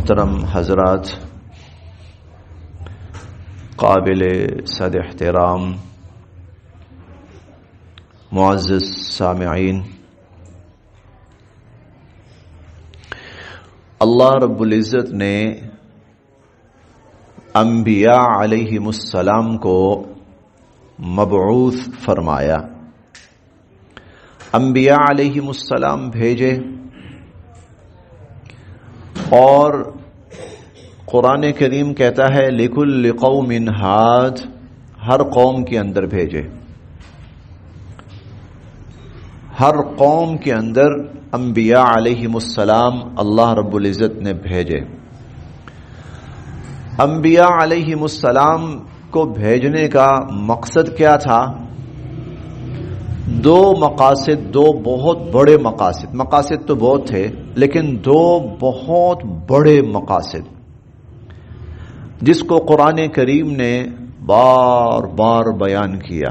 محترم حضرات، قابل صد احترام معزز سامعین، اللہ رب العزت نے انبیاء علیہم السلام کو مبعوث فرمایا، انبیاء علیہم السلام بھیجے، اور قرآن کریم کہتا ہے لِكُلِّ قَوْمٍ ہاد، ہر قوم کے اندر بھیجے، ہر قوم کے اندر انبیاء علیہم السلام اللہ رب العزت نے بھیجے۔ انبیاء علیہم السلام کو بھیجنے کا مقصد کیا تھا؟ دو مقاصد، دو بہت بڑے مقاصد تو بہت تھے، لیکن دو بہت بڑے مقاصد جس کو قرآن کریم نے بار بار بیان کیا۔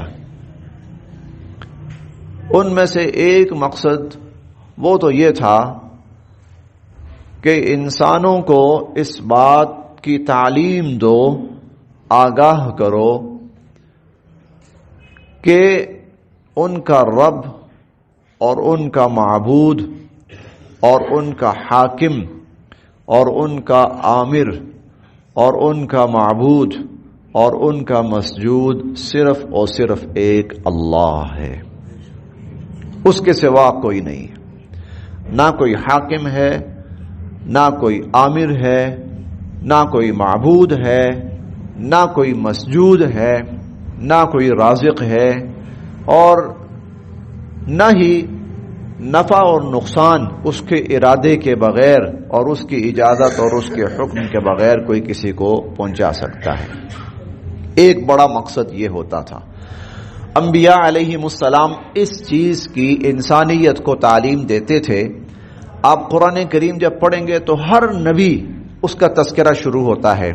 ان میں سے ایک مقصد وہ تو یہ تھا کہ انسانوں کو اس بات کی تعلیم دو، آگاہ کرو کہ ان کا رب اور ان کا معبود اور ان کا حاکم اور ان کا آمر اور ان کا معبود اور ان کا مسجود صرف اور صرف ایک اللہ ہے، اس کے سوا کوئی نہیں ہے۔ نہ کوئی حاکم ہے، نہ کوئی آمر ہے، نہ کوئی معبود ہے، نہ کوئی مسجود ہے، نہ کوئی رازق ہے، اور نہ ہی نفع اور نقصان اس کے ارادے کے بغیر اور اس کی اجازت اور اس کے حکم کے بغیر کوئی کسی کو پہنچا سکتا ہے۔ ایک بڑا مقصد یہ ہوتا تھا۔ انبیاء علیہم السلام اس چیز کی انسانیت کو تعلیم دیتے تھے۔ آپ قرآن کریم جب پڑھیں گے تو ہر نبی اس کا تذکرہ شروع ہوتا ہے۔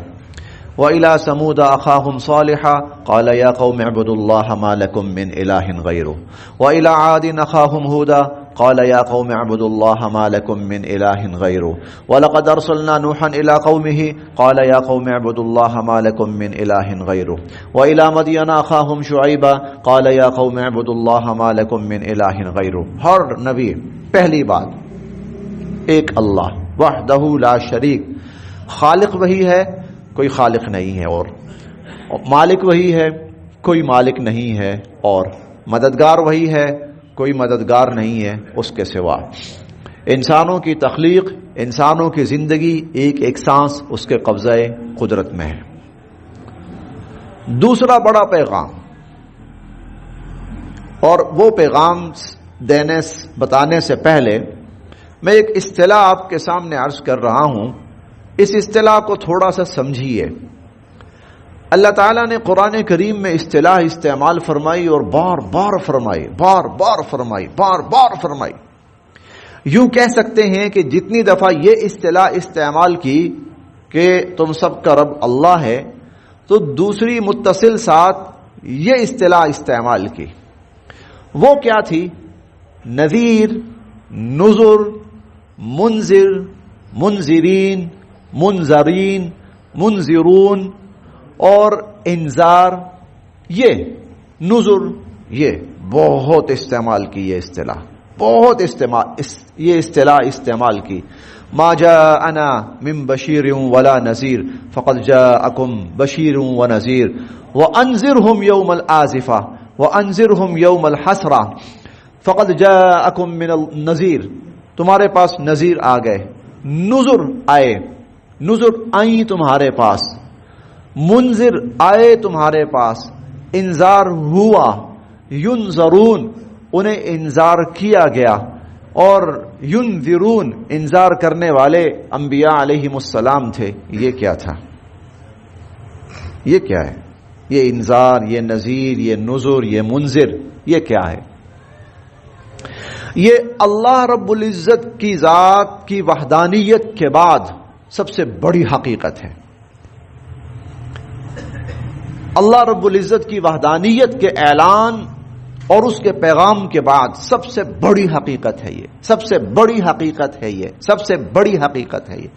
وَإِلَىٰ ثَمُودَ أَخَاهُمْ صَالِحًا قَالَ يَا قَوْمِ اعْبُدُوا اللَّهَ مَا لَكُم مِّنْ إِلَٰهٍ غَيْرُهُ وَإِلَىٰ عَادٍ أَخَاهُمْ هُودًا قَالَ يَا قَوْمِ اعْبُدُوا اللَّهَ مَا لَكُم مِّنْ إِلَٰهٍ غَيْرُهُ وَلَقَدْ أَرْسَلْنَا نُوحًا إِلَىٰ قَوْمِهِ قَالَ يَا قَوْمِ اعْبُدُوا اللَّهَ مَا لَكُم مِّنْ إِلَٰهٍ غَيْرُهُ وَإِلَىٰ مَدْيَنَ أَخَاهُمْ شُعَيْبًا قَالَ يَا قَوْمِ اعْبُدُوا اللَّهَ مَا لَكُم مِّنْ إِلَٰهٍ غَيْرُهُ۔ ہر نبی پہلی بات ایک اللہ وحدہ لا شریک، خالق وہی ہے، کوئی خالق نہیں ہے، اور مالک وہی ہے، کوئی مالک نہیں ہے، اور مددگار وہی ہے، کوئی مددگار نہیں ہے اس کے سوا۔ انسانوں کی تخلیق، انسانوں کی زندگی ایک ایک سانس اس کے قبضہ قدرت میں ہے۔ دوسرا بڑا پیغام، اور وہ پیغام بتانے سے پہلے میں ایک اصطلاح آپ کے سامنے عرض کر رہا ہوں، اس اصطلاح کو تھوڑا سا سمجھیے۔ اللہ تعالیٰ نے قرآن کریم میں اصطلاح استعمال فرمائی اور بار بار فرمائی۔ یوں کہہ سکتے ہیں کہ جتنی دفعہ یہ اصطلاح استعمال کی کہ تم سب کا رب اللہ ہے، تو دوسری متصل ساتھ یہ اصطلاح استعمال کی۔ وہ کیا تھی؟ نذیر، نذر، منذر، منذرین، منذرین، منذرون اور انذار، یہ نذر، یہ بہت استعمال کی، یہ اصطلاح استعمال کی۔ ما جاءنا من بشیر ولا نذیر فقد جاءکم بشیر ونذیر وانذرهم یوم الآزفہ وانذرهم یوم الحسرہ فقد جاءکم من النذیر، تمہارے پاس نذیر آ گئے، نذر آئے، نذر آئیں تمہارے پاس، منذر آئے تمہارے پاس، انذار ہوا، ینذرون انہیں انذار کیا گیا، اور ینذرون انذار کرنے والے انبیاء علیہم السلام تھے۔ یہ کیا تھا؟ یہ کیا ہے؟ یہ انذار، یہ نذیر، یہ نذر، یہ منذر، یہ کیا ہے؟ یہ اللہ رب العزت کی ذات کی وحدانیت کے بعد سب سے بڑی حقیقت ہے۔ اللہ رب العزت کی وحدانیت کے اعلان اور اس کے پیغام کے بعد سب سے بڑی حقیقت ہے یہ، سب سے بڑی حقیقت ہے یہ، سب سے بڑی حقیقت ہے یہ۔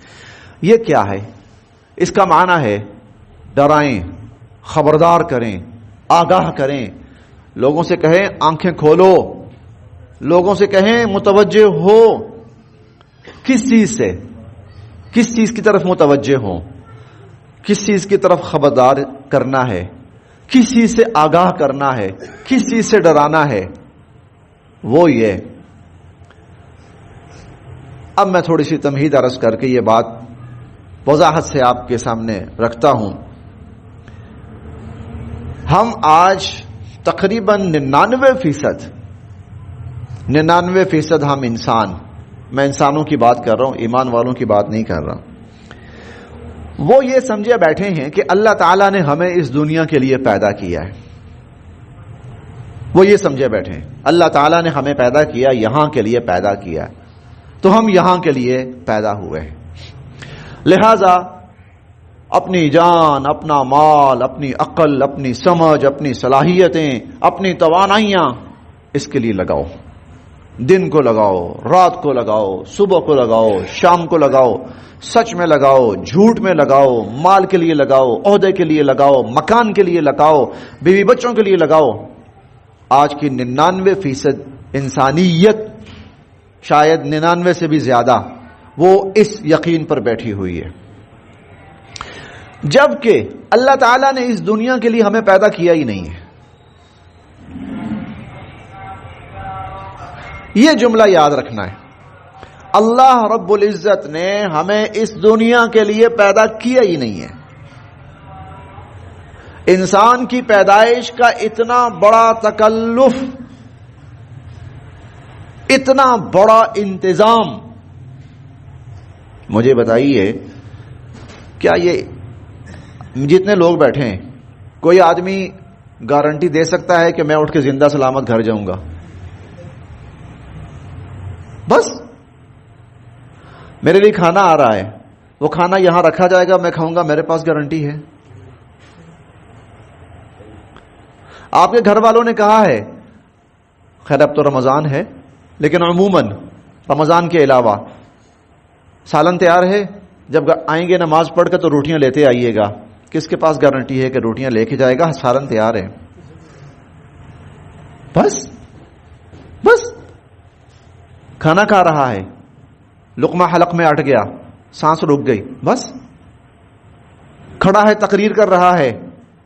یہ کیا ہے؟ اس کا معنی ہے ڈرائیں، خبردار کریں، آگاہ کریں، لوگوں سے کہیں آنکھیں کھولو، لوگوں سے کہیں متوجہ ہو۔ کس چیز سے؟ کس چیز کی طرف متوجہ ہو؟ کس چیز کی طرف خبردار کرنا ہے؟ کس چیز سے آگاہ کرنا ہے؟ کس چیز سے ڈرانا ہے؟ وہ یہ۔ اب میں تھوڑی سی تمہید عرض کر کے یہ بات وضاحت سے آپ کے سامنے رکھتا ہوں۔ ہم آج تقریباً 99% ہم انسان، میں انسانوں کی بات کر رہا ہوں، ایمان والوں کی بات نہیں کر رہا، وہ یہ سمجھے بیٹھے ہیں کہ اللہ تعالیٰ نے ہمیں اس دنیا کے لیے پیدا کیا ہے۔ وہ یہ سمجھے بیٹھے ہیں اللہ تعالیٰ نے ہمیں پیدا کیا، یہاں کے لیے پیدا کیا، تو ہم یہاں کے لیے پیدا ہوئے ہیں، لہذا اپنی جان، اپنا مال، اپنی عقل، اپنی سمجھ، اپنی صلاحیتیں، اپنی توانائیاں اس کے لیے لگاؤ۔ دن کو لگاؤ، رات کو لگاؤ، صبح کو لگاؤ، شام کو لگاؤ، سچ میں لگاؤ، جھوٹ میں لگاؤ، مال کے لیے لگاؤ، عہدے کے لیے لگاؤ، مکان کے لیے لگاؤ، بیوی بچوں کے لیے لگاؤ۔ آج کی 99% انسانیت، شاید 99 سے بھی زیادہ، وہ اس یقین پر بیٹھی ہوئی ہے، جبکہ اللہ تعالیٰ نے اس دنیا کے لیے ہمیں پیدا کیا ہی نہیں ہے۔ یہ جملہ یاد رکھنا ہے، اللہ رب العزت نے ہمیں اس دنیا کے لیے پیدا کیا ہی نہیں ہے۔ انسان کی پیدائش کا اتنا بڑا تکلف، اتنا بڑا انتظام، مجھے بتائیے کیا یہ جتنے لوگ بیٹھے ہیں کوئی آدمی گارنٹی دے سکتا ہے کہ میں اٹھ کے زندہ سلامت گھر جاؤں گا؟ بس میرے لیے کھانا آ رہا ہے، وہ کھانا یہاں رکھا جائے گا، میں کھاؤں گا، میرے پاس گارنٹی ہے؟ آپ کے گھر والوں نے کہا ہے، خیر اب تو رمضان ہے، لیکن عموماً رمضان کے علاوہ سالن تیار ہے، جب آئیں گے نماز پڑھ کر تو روٹیاں لیتے آئیے گا۔ کس کے پاس گارنٹی ہے کہ روٹیاں لے کے جائے گا؟ سالن تیار ہے، بس کھانا کھا رہا ہے، لقمہ حلق میں اٹ گیا، سانس رک گئی، بس کھڑا ہے، تقریر کر رہا ہے،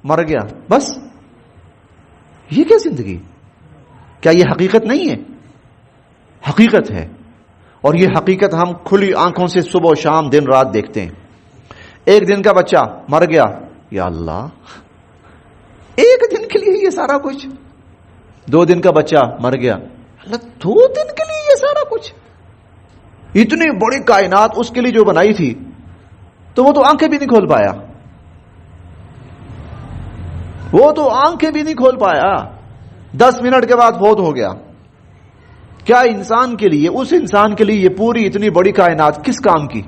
مر گیا، بس۔ یہ کیا زندگی؟ کیا یہ حقیقت نہیں ہے؟ حقیقت ہے، اور یہ حقیقت ہم کھلی آنکھوں سے صبح و شام دن رات دیکھتے ہیں۔ ایک دن کا بچہ مر گیا، یا اللہ، ایک دن کے لیے یہ سارا کچھ۔ 2 دن کا بچہ مر گیا، اللہ، 2 دن کے لیے یہ سارا کچھ؟ اتنی بڑی کائنات اس کے لیے جو بنائی تھی، تو وہ تو آنکھیں بھی نہیں کھول پایا، وہ تو آنکھیں بھی نہیں کھول پایا، 10 منٹ کے بعد فوت ہو گیا۔ کیا انسان کے لیے، اس انسان کے لیے یہ پوری اتنی بڑی کائنات کس کام کی؟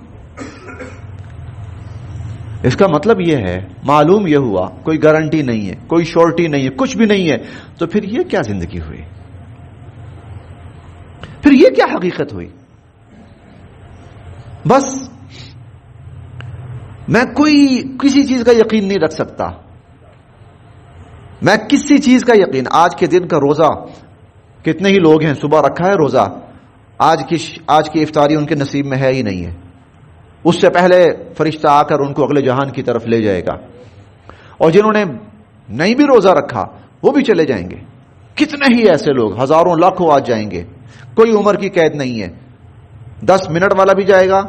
اس کا مطلب یہ ہے، معلوم یہ ہوا کوئی گارنٹی نہیں ہے، کوئی شورٹی نہیں ہے، کچھ بھی نہیں ہے، تو پھر یہ کیا زندگی ہوئی؟ پھر یہ کیا حقیقت ہوئی؟ بس میں کسی چیز کا یقین نہیں رکھ سکتا، میں کسی چیز کا یقین، آج کے دن کا روزہ کتنے ہی لوگ ہیں صبح رکھا ہے روزہ، آج کی افطاری ان کے نصیب میں ہے ہی نہیں ہے، اس سے پہلے فرشتہ آ کر ان کو اگلے جہان کی طرف لے جائے گا، اور جنہوں نے نہیں بھی روزہ رکھا وہ بھی چلے جائیں گے۔ کتنے ہی ایسے لوگ، ہزاروں لاکھوں آج جائیں گے، کوئی عمر کی قید نہیں ہے، 10 منٹ والا بھی جائے گا،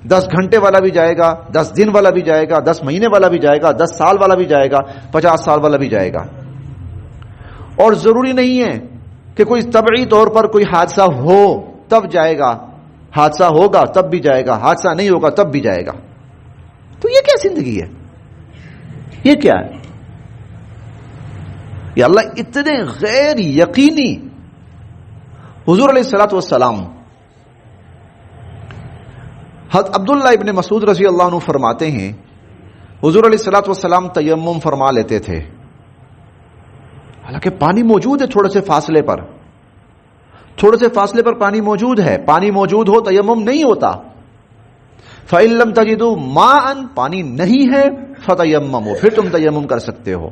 10 گھنٹے والا بھی جائے گا، 10 دن والا بھی جائے گا، 10 مہینے والا بھی جائے گا، 10 سال والا بھی جائے گا، 50 سال والا بھی جائے گا۔ اور ضروری نہیں ہے کہ کوئی طبعی طور پر کوئی حادثہ ہو تب جائے گا، حادثہ ہوگا تب بھی جائے گا، حادثہ نہیں ہوگا تب بھی جائے گا۔ تو یہ کیا زندگی ہے؟ یہ کیا ہے؟ یا اللہ، اتنے غیر یقینی۔ حضور علیہ الصلوۃ والسلام، حضرت عبداللہ ابن مسعود رضی اللہ عنہ فرماتے ہیں، حضور علیہ الصلوۃ والسلام تیمم فرما لیتے تھے، حالانکہ پانی موجود ہے تھوڑے سے فاصلے پر پانی موجود ہے، پانی موجود ہو تیمم نہیں ہوتا۔ فَإِن لَّمْ تَجِدُوا مَاءً پانی نہیں ہے فَتَيَمَّمُوا پھر تم تیمم کر سکتے ہو،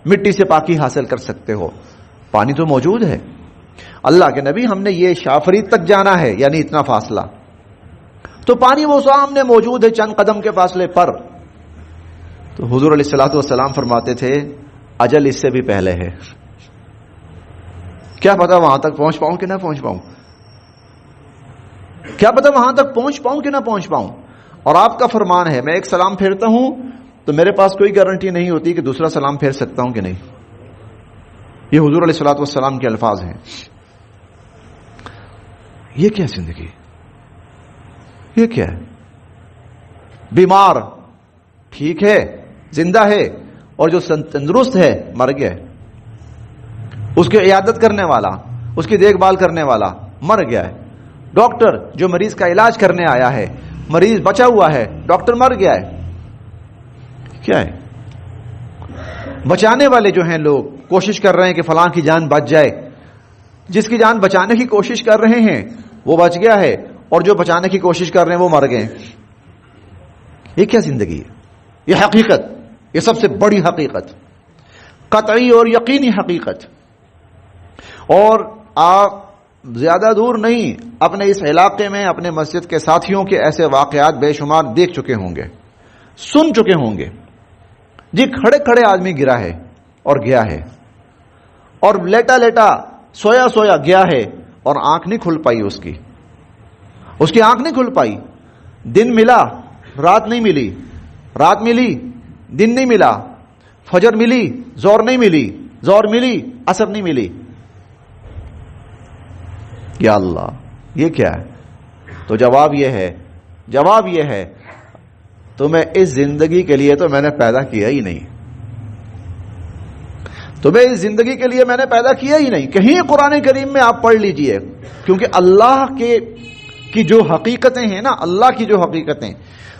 مٹی سے پاکی حاصل کر سکتے ہو، پانی تو موجود ہے۔ اللہ کے نبی ہم نے یہ شافرید تک جانا ہے، یعنی اتنا فاصلہ، تو پانی وہ سامنے موجود ہے چند قدم کے فاصلے پر۔ تو حضور علیہ الصلوۃ والسلام فرماتے تھے اجل اس سے بھی پہلے ہے، کیا پتا وہاں تک پہنچ پاؤں کہ نہ پہنچ پاؤں، کیا پتا وہاں تک پہنچ پاؤں کہ نہ پہنچ پاؤں۔ اور آپ کا فرمان ہے میں ایک سلام پھیرتا ہوں تو میرے پاس کوئی گارنٹی نہیں ہوتی کہ دوسرا سلام پھیر سکتا ہوں کہ نہیں۔ یہ حضور علیہ الصلوۃ والسلام کے الفاظ ہیں۔ یہ کیا زندگی، یہ کیا ہے؟ بیمار ٹھیک ہے، زندہ ہے، اور جو تندرست ہے مر گیا ہے، اس کی عیادت کرنے والا، اس کی دیکھ بھال کرنے والا مر گیا ہے، ڈاکٹر جو مریض کا علاج کرنے آیا ہے، مریض بچا ہوا ہے، ڈاکٹر مر گیا ہے۔ کیا ہے؟ بچانے والے جو ہیں لوگ کوشش کر رہے ہیں کہ فلاں کی جان بچ جائے، جس کی جان بچانے کی کوشش کر رہے ہیں وہ بچ گیا ہے، اور جو بچانے کی کوشش کر رہے ہیں وہ مر گئے۔ یہ کیا زندگی ہے؟ یہ حقیقت، یہ سب سے بڑی حقیقت، قطعی اور یقینی حقیقت۔ اور آپ زیادہ دور نہیں، اپنے اس علاقے میں اپنے مسجد کے ساتھیوں کے ایسے واقعات بے شمار دیکھ چکے ہوں گے، سن چکے ہوں گے۔ جی کھڑے کھڑے آدمی گرا ہے اور گیا ہے، اور لیٹا لیٹا سویا سویا گیا ہے، اور آنکھ نہیں کھل پائی، اس کی آنکھ نہیں کھل پائی۔ دن ملا، رات نہیں ملی، رات ملی، دن نہیں ملا، فجر ملی، زور نہیں ملی، زور ملی، عصر نہیں ملی۔ یا اللہ، یہ کیا ہے؟ تو جواب یہ ہے تمہیں اس زندگی کے لیے تو میں نے پیدا کیا ہی نہیں، تمہیں اس زندگی کے لیے میں نے پیدا کیا ہی نہیں۔ کہیں قرآن کریم میں آپ پڑھ لیجئے، کیونکہ اللہ کی جو حقیقتیں ہیں نا، اللہ کی جو حقیقتیں،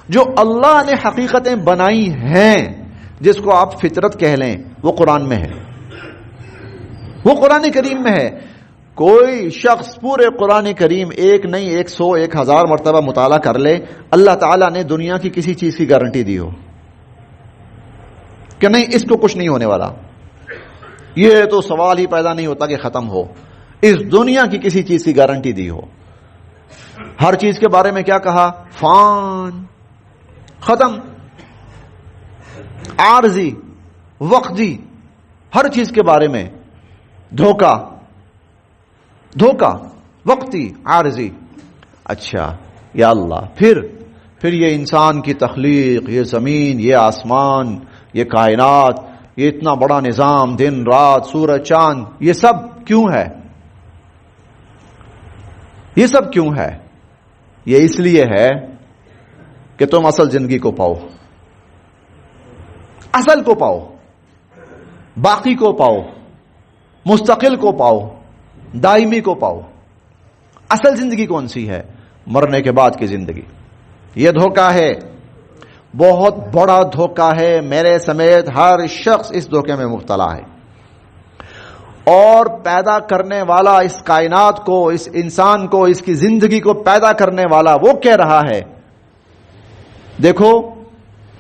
جو اللہ نے حقیقتیں بنائی ہیں، جس کو آپ فطرت کہہ لیں، وہ قرآن میں ہے، وہ قرآن کریم میں ہے۔ کوئی شخص پورے قرآن کریم ایک نہیں 100 1000 مرتبہ مطالعہ کر لے، اللہ تعالیٰ نے دنیا کی کسی چیز کی گارنٹی دی ہو کہ نہیں اس کو کچھ نہیں ہونے والا، یہ تو سوال ہی پیدا نہیں ہوتا کہ ختم ہو، اس دنیا کی کسی چیز کی گارنٹی دی ہو۔ ہر چیز کے بارے میں کیا کہا؟ فان، ختم، عارضی، وقتی، ہر چیز کے بارے میں دھوکہ، وقتی، عارضی۔ اچھا یا اللہ، پھر یہ انسان کی تخلیق، یہ زمین، یہ آسمان، یہ کائنات، یہ اتنا بڑا نظام، دن رات، سورج چاند، یہ سب کیوں ہے؟ یہ سب کیوں ہے؟ یہ اس لیے ہے کہ تم اصل زندگی کو پاؤ، اصل کو پاؤ، باقی کو پاؤ، مستقل کو پاؤ، دائمی کو پاؤ۔ اصل زندگی کون سی ہے؟ مرنے کے بعد کی زندگی۔ یہ دھوکہ ہے، بہت بڑا دھوکہ ہے، میرے سمیت ہر شخص اس دھوکے میں مبتلا ہے۔ اور پیدا کرنے والا اس کائنات کو، اس انسان کو، اس کی زندگی کو پیدا کرنے والا وہ کہہ رہا ہے، دیکھو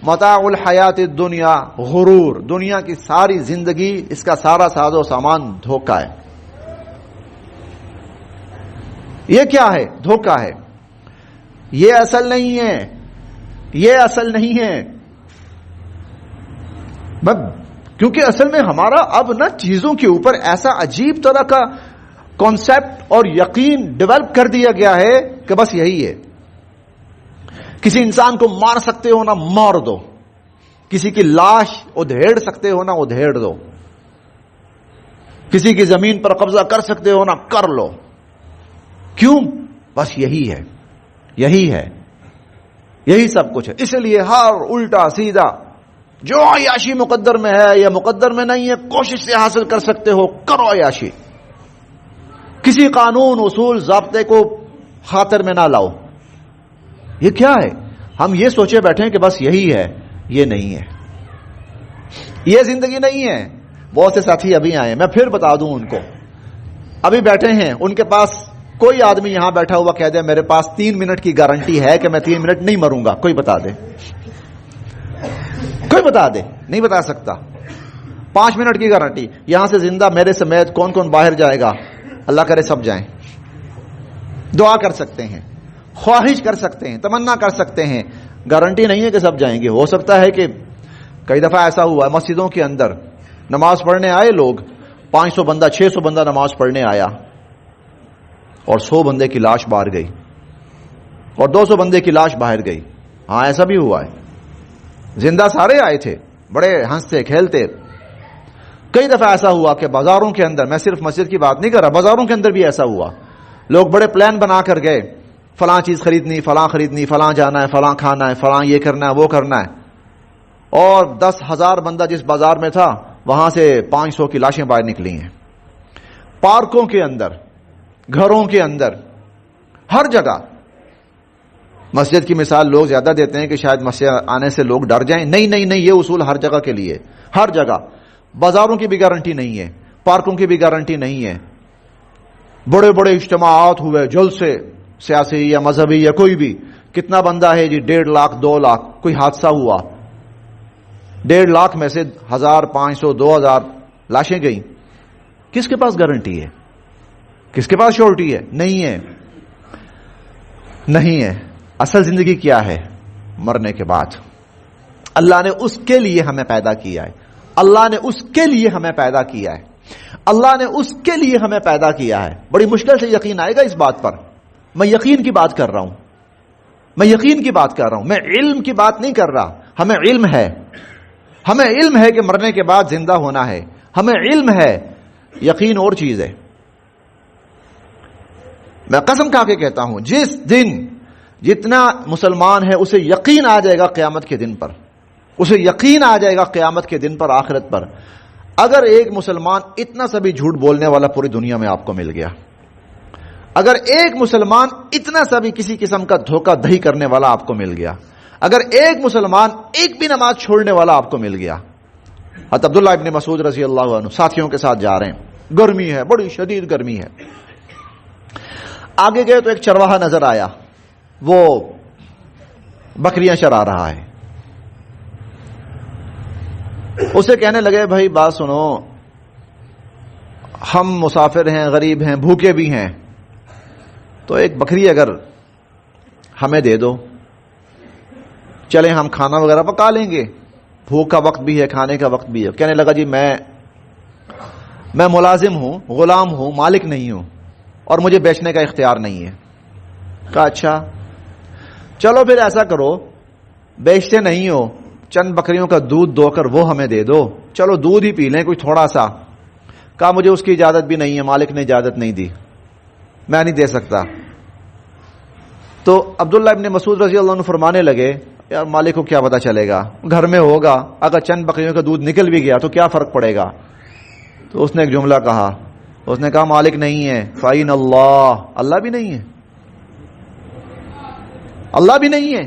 متاع الحیات الدنیا غرور، دنیا کی ساری زندگی، اس کا سارا ساز و سامان دھوکہ ہے۔ یہ کیا ہے؟ دھوکہ ہے، یہ اصل نہیں ہے، یہ اصل نہیں ہے۔ کیونکہ اصل میں ہمارا اب نہ چیزوں کے اوپر ایسا عجیب طرح کا کانسیپٹ اور یقین ڈیولپ کر دیا گیا ہے کہ بس یہی ہے، کسی انسان کو مار سکتے ہو نا مار دو، کسی کی لاش ادھیڑ سکتے ہو نا ادھیڑ دو، کسی کی زمین پر قبضہ کر سکتے ہو نا کر لو۔ کیوں؟ بس یہی ہے، یہی سب کچھ ہے۔ اس لیے ہر الٹا سیدھا جو عیاشی مقدر میں ہے یا مقدر میں نہیں ہے، کوشش سے حاصل کر سکتے ہو کرو عیاشی، کسی قانون اصول ضابطے کو خاطر میں نہ لاؤ۔ یہ کیا ہے؟ ہم یہ سوچے بیٹھے ہیں کہ بس یہی ہے، یہ نہیں ہے، یہ زندگی نہیں ہے۔ بہت سے ساتھی ابھی آئے، میں پھر بتا دوں ان کو، ابھی بیٹھے ہیں، ان کے پاس کوئی آدمی یہاں بیٹھا ہوا کہہ دے میرے پاس 3 منٹ کی گارنٹی ہے کہ میں 3 منٹ نہیں مروں گا، کوئی بتا دے؟ کوئی بتا دے؟ نہیں بتا سکتا۔ 5 منٹ کی گارنٹی، یہاں سے زندہ میرے سمیت کون کون باہر جائے گا؟ اللہ کرے سب جائیں۔ دعا کر سکتے ہیں، خواہش کر سکتے ہیں، تمنا کر سکتے ہیں، گارنٹی نہیں ہے کہ سب جائیں گے۔ ہو سکتا ہے کہ کئی دفعہ ایسا ہوا ہے مسجدوں کے اندر نماز پڑھنے آئے لوگ، 500 بندہ 600 بندہ نماز پڑھنے آیا اور 100 بندے کی لاش باہر گئی اور 200 بندے کی لاش باہر گئی۔ ہاں ایسا بھی ہوا ہے، زندہ سارے آئے تھے، بڑے ہنستے کھیلتے۔ کئی دفعہ ایسا ہوا کہ بازاروں کے اندر، میں صرف مسجد کی بات نہیں کر رہا، بازاروں کے اندر بھی ایسا ہوا، لوگ بڑے پلان بنا کر گئے، فلاں چیز خریدنی، فلاں جانا ہے، فلاں کھانا ہے، فلاں یہ کرنا ہے، وہ کرنا ہے، اور 10,000 بندہ جس بازار میں تھا وہاں سے 500 کی لاشیں باہر نکلی ہیں۔ پارکوں کے اندر، گھروں کے اندر، ہر جگہ۔ مسجد کی مثال لوگ زیادہ دیتے ہیں کہ شاید مسجد آنے سے لوگ ڈر جائیں، نہیں، یہ اصول ہر جگہ کے لیے، ہر جگہ۔ بازاروں کی بھی گارنٹی نہیں ہے، پارکوں کی بھی گارنٹی نہیں ہے۔ بڑے بڑے اجتماعات ہوئے، جلسے سیاسی یا مذہبی یا کوئی بھی، کتنا بندہ ہے جی؟ 1.5 لاکھ 2 لاکھ۔ کوئی حادثہ ہوا، 1.5 لاکھ میں سے 1000 500 2000 لاشیں گئیں، کس کے پاس گارنٹی ہے؟ کس کے پاس شورٹی ہے؟ نہیں ہے۔ اصل زندگی کیا ہے؟ مرنے کے بعد۔ اللہ نے اس کے لیے ہمیں پیدا کیا ہے، اللہ نے اس کے لیے ہمیں پیدا کیا ہے، اللہ نے اس کے لیے ہمیں پیدا کیا ہے۔ بڑی مشکل سے یقین آئے گا اس بات پر۔ میں یقین کی بات کر رہا ہوں، میں یقین کی بات کر رہا ہوں، میں علم کی بات نہیں کر رہا۔ ہمیں علم ہے کہ مرنے کے بعد زندہ ہونا ہے، ہمیں علم ہے، یقین اور چیز ہے۔ میں قسم کھا کے کہتا ہوں، جس دن جتنا مسلمان ہے اسے یقین آ جائے گا قیامت کے دن پر، اسے یقین آ جائے گا قیامت کے دن پر، آخرت پر۔ اگر ایک مسلمان اتنا سا بھی جھوٹ بولنے والا پوری دنیا میں آپ کو مل گیا، اگر ایک مسلمان اتنا سا بھی کسی قسم کا دھوکہ دہی کرنے والا آپ کو مل گیا، اگر ایک مسلمان ایک بھی نماز چھوڑنے والا آپ کو مل گیا۔ حضرت عبداللہ ابن مسعود رضی اللہ عنہ ساتھیوں کے ساتھ جا رہے ہیں، گرمی ہے، بڑی شدید گرمی ہے۔ آگے گئے تو ایک چرواہا نظر آیا، وہ بکریاں چرا رہا ہے۔ اسے کہنے لگے بھائی بات سنو، ہم مسافر ہیں، غریب ہیں، بھوکے بھی ہیں، تو ایک بکری اگر ہمیں دے دو، چلیں ہم کھانا وغیرہ پکا لیں گے، بھوک کا وقت بھی ہے، کھانے کا وقت بھی ہے۔ کہنے لگا جی میں ملازم ہوں، غلام ہوں، مالک نہیں ہوں، اور مجھے بیچنے کا اختیار نہیں ہے۔ کہا اچھا چلو پھر ایسا کرو، بیچتے نہیں ہو، چند بکریوں کا دودھ دو کر وہ ہمیں دے دو، چلو دودھ ہی پی لیں کوئی تھوڑا سا۔ کہا مجھے اس کی اجازت بھی نہیں ہے، مالک نے اجازت نہیں دی، میں نہیں دے سکتا۔ تو عبداللہ ابن مسعود رضی اللہ عنہ فرمانے لگے یار مالک کو کیا پتا چلے گا، گھر میں ہوگا، اگر چند بکریوں کا دودھ نکل بھی گیا تو کیا فرق پڑے گا۔ تو اس نے ایک جملہ کہا، اس نے کہا مالک نہیں ہے، فَإِنَ اللَّهَ، اللہ بھی نہیں ہے، اللہ بھی نہیں ہے۔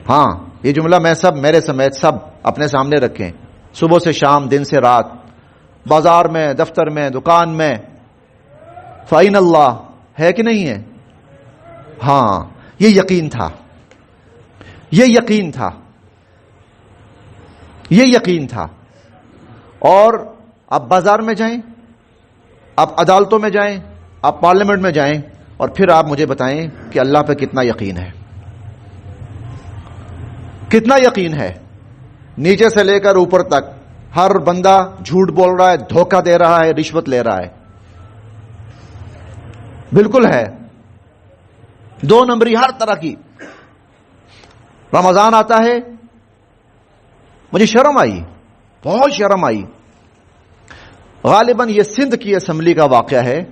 ہاں یہ جملہ میں سب، میرے سمیت سب اپنے سامنے رکھیں، صبح سے شام، دن سے رات، بازار میں، دفتر میں، دکان میں، فَإِنَ اللَّهَ ہے کہ نہیں ہے؟ ہاں یہ یقین تھا، یہ یقین تھا، یہ یقین تھا۔ اور آپ بازار میں جائیں، آپ عدالتوں میں جائیں، آپ پارلیمنٹ میں جائیں، اور پھر آپ مجھے بتائیں کہ اللہ پہ کتنا یقین ہے، کتنا یقین ہے۔ نیچے سے لے کر اوپر تک ہر بندہ جھوٹ بول رہا ہے، دھوکہ دے رہا ہے، رشوت لے رہا ہے، بالکل ہے، 2 نمبری ہر طرح کی۔ رمضان آتا ہے، مجھے شرم آئی، بہت شرم آئی۔ غالباً یہ سندھ کی اسمبلی کا واقعہ ہے،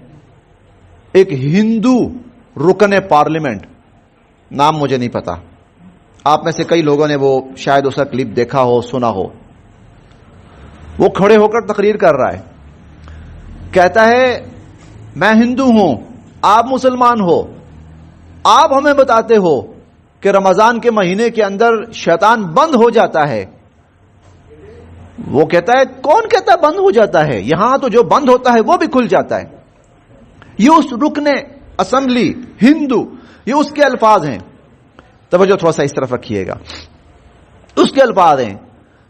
ایک ہندو رکن پارلیمنٹ، نام مجھے نہیں پتا، آپ میں سے کئی لوگوں نے وہ شاید اس کا کلپ دیکھا ہو، سنا ہو۔ وہ کھڑے ہو کر تقریر کر رہا ہے، کہتا ہے میں ہندو ہوں، آپ مسلمان ہو، آپ ہمیں بتاتے ہو کہ رمضان کے مہینے کے اندر شیطان بند ہو جاتا ہے۔ وہ کہتا ہے کون کہتا ہے بند ہو جاتا ہے؟ یہاں تو جو بند ہوتا ہے وہ بھی کھل جاتا ہے۔ یہ اس رکن اسمبلی ہندو، یہ اس کے الفاظ ہیں. توجہ تھوڑا سا اس طرف رکھیے گا. اس کے الفاظ ہیں.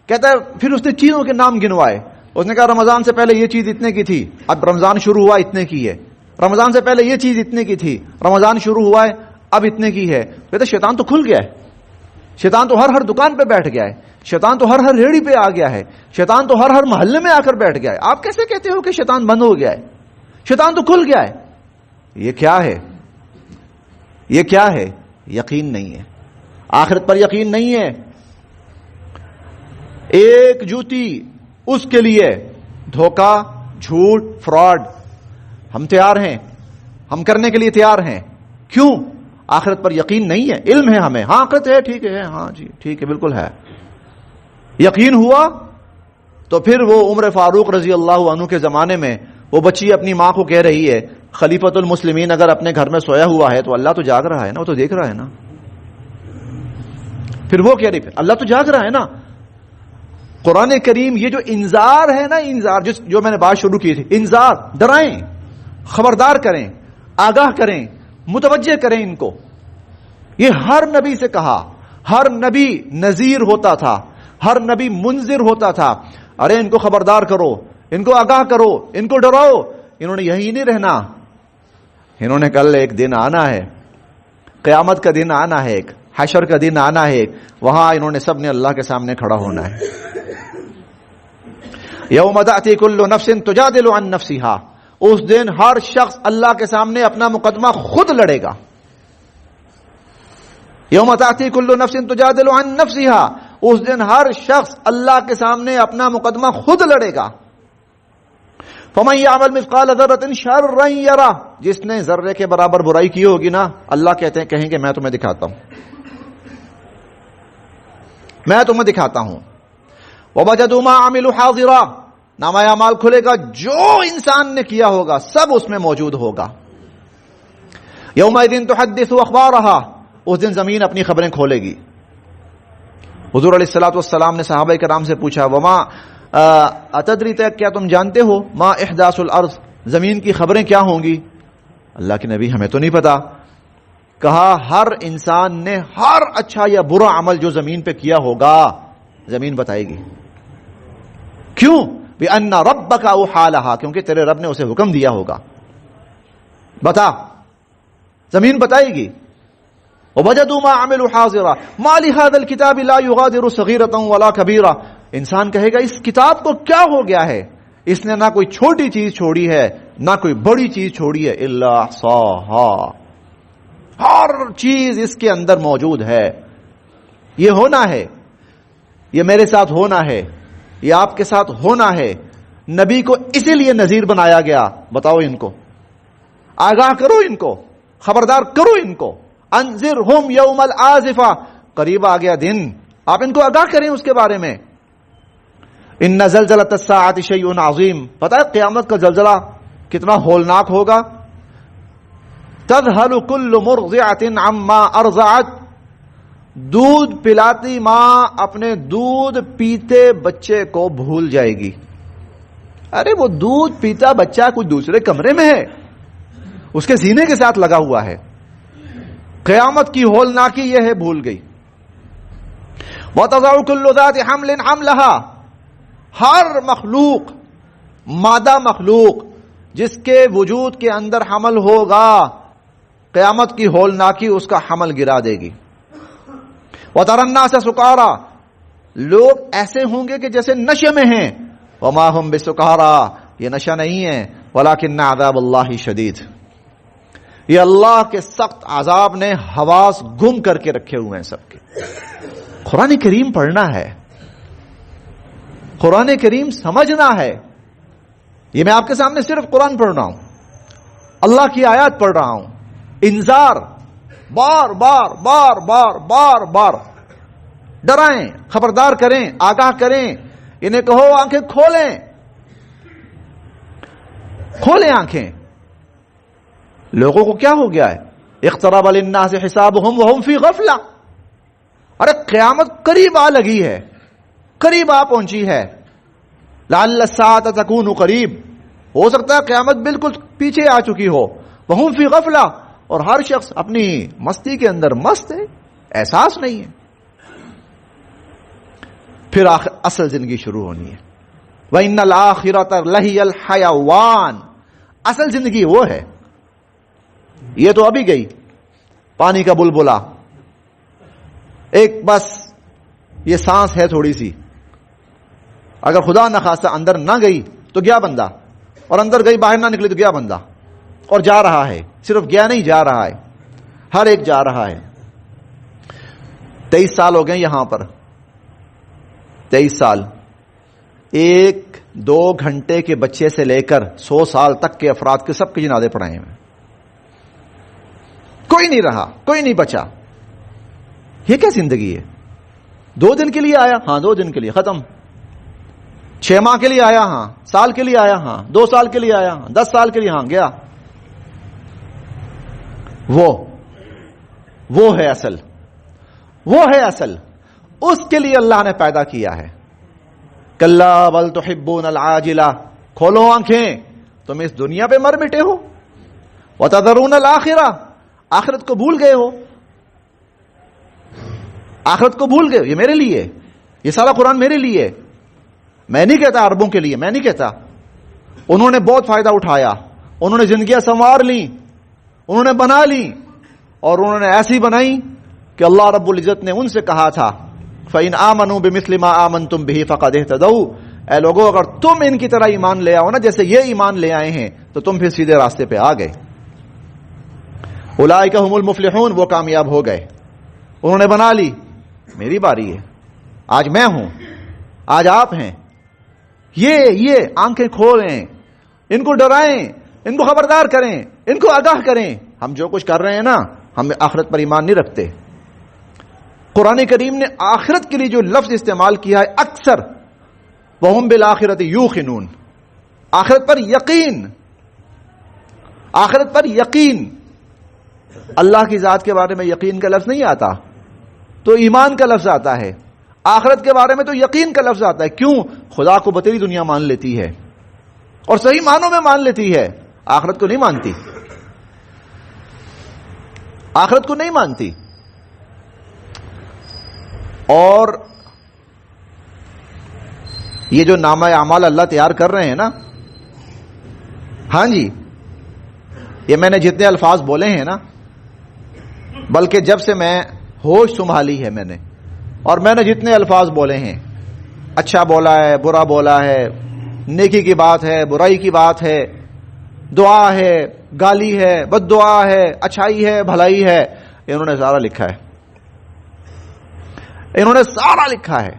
کہتا ہے پھر اس نے چیزوں کے نام گنوائے. اس نے کہا رمضان سے پہلے یہ چیز اتنے کی تھی، اب رمضان شروع ہوا اتنے کی ہے. رمضان سے پہلے یہ چیز اتنے کی تھی، رمضان شروع ہوا ہے اب اتنے کی ہے. کہتا شیطان تو کھل گیا ہے، شیطان تو ہر دکان پہ بیٹھ گیا ہے، شیطان تو ہر ریڑھی پہ آ گیا ہے، شیطان تو ہر محلے میں آ کر بیٹھ گیا ہے. آپ کیسے کہتے ہو کہ شیطان بند ہو گیا ہے؟ شیطان تو کھل گیا ہے. یہ کیا ہے؟ یہ کیا ہے؟ یقین نہیں ہے، آخرت پر یقین نہیں ہے. ایک جوتی اس کے لیے دھوکہ، جھوٹ، فراڈ. ہم تیار ہیں، ہم کرنے کے لیے تیار ہیں. کیوں؟ آخرت پر یقین نہیں ہے. علم ہے ہمیں، ہاں آخرت ہے، ٹھیک ہے، ہاں جی ٹھیک ہے، بالکل ہے. یقین ہوا تو پھر وہ عمر فاروق رضی اللہ عنہ کے زمانے میں وہ بچی اپنی ماں کو کہہ رہی ہے خلیفۃ المسلمین اگر اپنے گھر میں سویا ہوا ہے تو اللہ تو جاگ رہا ہے نا، وہ تو دیکھ رہا ہے نا. پھر وہ کہہ رہی پھر اللہ تو جاگ رہا ہے نا. قرآن کریم یہ جو انذار ہے نا، انذار جو میں نے بات شروع کی تھی، انذار، ڈرائیں، خبردار کریں، آگاہ کریں، متوجہ کریں ان کو. یہ ہر نبی سے کہا. ہر نبی نذیر ہوتا تھا، ہر نبی منذر ہوتا تھا. ارے ان کو خبردار کرو، ان کو آگاہ کرو، ان کو ڈراؤ. انہوں نے یہی نہیں رہنا. انہوں نے کل ایک دن آنا ہے، قیامت کا دن آنا ہے، ایک حشر کا دن آنا ہے. وہاں انہوں نے سب نے اللہ کے سامنے کھڑا ہونا ہے. یوم تأتی کل نفس تجادل عن نفسها. اس دن ہر شخص اللہ کے سامنے اپنا مقدمہ خود لڑے گا. یوم تأتی کل نفس تجادل عن نفسها. اس دن ہر شخص اللہ کے سامنے اپنا مقدمہ خود لڑے گا. فمن یعمل مثقال ذرة شرا یرہ. جس نے ذرے کے برابر برائی کی ہوگی نا، اللہ کہتے ہیں کہیں گے میں تمہیں دکھاتا ہوں، میں تمہیں دکھاتا ہوں. وَوَجَدُوا مَا عَمِلُوا حَاضِرًا. نامہ اعمال کھلے گا، جو انسان نے کیا ہوگا سب اس میں موجود ہوگا. یومئذ تحدث اخبارها. اس دن زمین اپنی خبریں کھولے گی. حضور علیہ الصلوۃ والسلام نے صحابہ کرام سے پوچھا وما اتدری، کیا تم جانتے ہو ما احداث الارض، زمین کی خبریں کیا ہوں گی؟ اللہ کے نبی ہمیں تو نہیں پتا. کہا ہر انسان نے ہر اچھا یا برا عمل جو زمین پہ کیا ہوگا زمین بتائے گی. کیوں؟ بِأَنَّ رَبَّكَ أَوْحَىٰ لَهَا. کیونکہ تیرے رب نے اسے حکم دیا ہوگا. بتا، زمین بتائے گی. وَوَجَدُوا مَا عَمِلُوا حَاضِرًا مَا لِهَٰذَا الْكِتَابِ لَا يُغَادِرُ صَغِيرَةً وَلَا كَبِيرَةً. انسان کہے گا اس کتاب کو کیا ہو گیا ہے، اس نے نہ کوئی چھوٹی چیز چھوڑی ہے نہ کوئی بڑی چیز چھوڑی ہے. إِلَّا أَحْصَاهَا. ہر چیز اس کے اندر موجود ہے. یہ ہونا ہے، یہ میرے ساتھ ہونا ہے، یہ آپ کے ساتھ ہونا ہے. نبی کو اسی لیے نذیر بنایا گیا. بتاؤ ان کو، آگاہ کرو ان کو، خبردار کرو ان کو. انذرہم یوم الآزفہ. قریب آ گیا دن، آپ ان کو آگاہ کریں اس کے بارے میں. ان زلزلۃ الساعۃ شیء عظیم. پتہ ہے قیامت کا زلزلہ کتنا ہولناک ہوگا. تذہل کل مرضعۃ عما ارضعت. دودھ پلاتی ماں اپنے دودھ پیتے بچے کو بھول جائے گی. ارے وہ دودھ پیتا بچہ کوئی دوسرے کمرے میں ہے، اس کے سینے کے ساتھ لگا ہوا ہے. قیامت کی ہولناکی یہ ہے، بھول گئی. وَتَضَعُ كُلُّ ذَاتِ حَمْلٍ حَمْلَهَا. ہر مخلوق، مادہ مخلوق جس کے وجود کے اندر حمل ہوگا، قیامت کی ہولناکی اس کا حمل گرا دے گی. وَتَرَى النَّاسَ سُكَارَىٰ. لوگ ایسے ہوں گے کہ جیسے نشے میں ہیں. وَمَا هُمْ بِسُكَارَىٰ. یہ نشہ نہیں ہے. وَلَٰكِنَّ عَذَابَ اللَّهِ شَدِيدٌ. یہ اللہ کے سخت عذاب نے حواس گم کر کے رکھے ہوئے ہیں سب کے. قرآن کریم پڑھنا ہے، قرآن کریم سمجھنا ہے. یہ میں آپ کے سامنے صرف قرآن پڑھ رہا ہوں، اللہ کی آیات پڑھ رہا ہوں. انذار، بار بار بار بار بار بار ڈرائیں، خبردار کریں، آگاہ کریں. انہیں کہو آنکھیں کھولیں، کھولیں آنکھیں. لوگوں کو کیا ہو گیا ہے؟ اقترب للناس حسابهم وهم فی غفلہ. ارے قیامت قریب آ لگی ہے، قریب آ پہنچی ہے. لعل الساعة تکون قریب. ہو سکتا ہے قیامت بالکل پیچھے آ چکی ہو. وہم فی غفلہ, اور ہر شخص اپنی مستی کے اندر مست ہے, احساس نہیں ہے. پھر اصل زندگی شروع ہونی ہے. وَإِنَّ الْآخِرَةَ لَهِيَ الْحَيَوَانِ, اصل زندگی وہ ہے. یہ تو ابھی گئی, پانی کا بلبلا, ایک بس یہ سانس ہے تھوڑی سی, اگر خدا نخواستہ اندر نہ گئی تو گیا بندہ, اور اندر گئی باہر نہ نکلی تو گیا بندہ. اور جا رہا ہے, صرف گیا نہیں جا رہا ہے, ہر ایک جا رہا ہے. 23 سال ہو گئے یہاں پر, 23 سال. 1-2 گھنٹے کے بچے سے لے کر 100 سال تک کے افراد کے سب کے جنازے پڑھائے ہیں. کوئی نہیں رہا, کوئی نہیں بچا. یہ کیا زندگی ہے؟ 2 دن کے لیے آیا, ہاں 2 دن کے لیے ختم. 6 ماہ کے لیے آیا, ہاں. سال کے لیے آیا, ہاں. 2 سال کے لیے آیا, ہاں. 10 سال کے لیے, ہاں, گیا. وہ ہے اصل, وہ ہے اصل. اس کے لیے اللہ نے پیدا کیا ہے. کلا بل تحبون العاجلہ, کھولو آنکھیں, تم اس دنیا پہ مر مٹے ہو. وتذرون الآخرہ, آخرت کو بھول گئے ہو. آخرت کو بھول گئے. یہ میرے لیے, یہ سارا قرآن میرے لیے. میں نہیں کہتا عربوں کے لیے, میں نہیں کہتا. انہوں نے بہت فائدہ اٹھایا, انہوں نے زندگیاں سنوار لی, انہوں نے بنا لی, اور انہوں نے ایسی بنائی کہ اللہ رب العزت نے ان سے کہا تھا فَإِنْ آمَنُوا بِمِثْلِ مَا آمَنْتُمْ بِهِ فَقَدْ اهْتَدَوْا, اے لوگو اگر تم ان کی طرح ایمان لے آؤ نا جیسے یہ ایمان لے آئے ہیں تو تم پھر سیدھے راستے پہ آ گئے. اولئک هم المفلحون, وہ کامیاب ہو گئے. انہوں نے بنا لی. میری باری ہے, آج میں ہوں, آج آپ ہیں. یہ آنکھیں کھولیں, ان کو ڈرائیں, ان کو خبردار کریں, ان کو آگاہ کریں. ہم جو کچھ کر رہے ہیں نا, ہم آخرت پر ایمان نہیں رکھتے. قرآن کریم نے آخرت کے لیے جو لفظ استعمال کیا ہے اکثر, وَهُمْ بِالْآخِرَةِ يُوقِنُونَ, آخرت پر یقین, آخرت پر یقین. اللہ کی ذات کے بارے میں یقین کا لفظ نہیں آتا, تو ایمان کا لفظ آتا ہے. آخرت کے بارے میں تو یقین کا لفظ آتا ہے. کیوں؟ خدا کو بتری دنیا مان لیتی ہے, اور صحیح معنوں میں مان لیتی ہے, آخرت کو نہیں مانتی. آخرت کو نہیں مانتی. اور یہ جو نامہ اعمال اللہ تیار کر رہے ہیں نا, ہاں جی, یہ میں نے جتنے الفاظ بولے ہیں نا, بلکہ جب سے میں ہوش سنبھالی ہے میں نے, اور میں نے جتنے الفاظ بولے ہیں, اچھا بولا ہے, برا بولا ہے, نیکی کی بات ہے, برائی کی بات ہے, دعا ہے, گالی ہے, بد دعا ہے, اچھائی ہے, بھلائی ہے, انہوں نے سارا لکھا ہے. انہوں نے سارا لکھا ہے.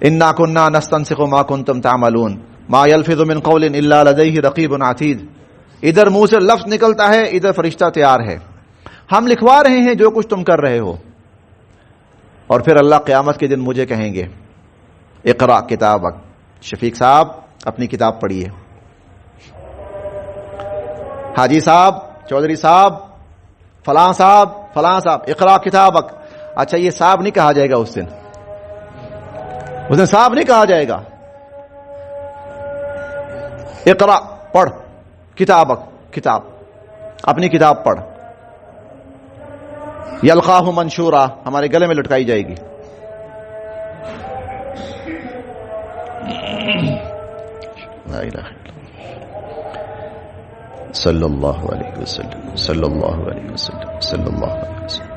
انا كنا نستنسخ ما كنتم تعملون ما يلفظ من قول الا لديه رقيب عتيد. ادھر منہ سے لفظ نکلتا ہے, ادھر فرشتہ تیار ہے, ہم لکھوا رہے ہیں جو کچھ تم کر رہے ہو. اور پھر اللہ قیامت کے دن مجھے کہیں گے اقرا کتابک. شفیق صاحب اپنی کتاب پڑھیے, حاجی صاحب, چودھری صاحب, فلاں صاحب, فلاں صاحب, اقرا کتابک. اچھا یہ صاحب نہیں کہا جائے گا اس دن, اس دن صاحب نہیں کہا جائے گا. اقرا پڑھ, کتابک, کتاب, اپنی کتاب پڑھ. یلقاہ منشورا, ہمارے گلے میں لٹکائی جائے گی. لا الہ الا صلی اللہ علیہ وسلم, صلی اللہ علیہ وسلم, صلی اللہ علیہ وسلم,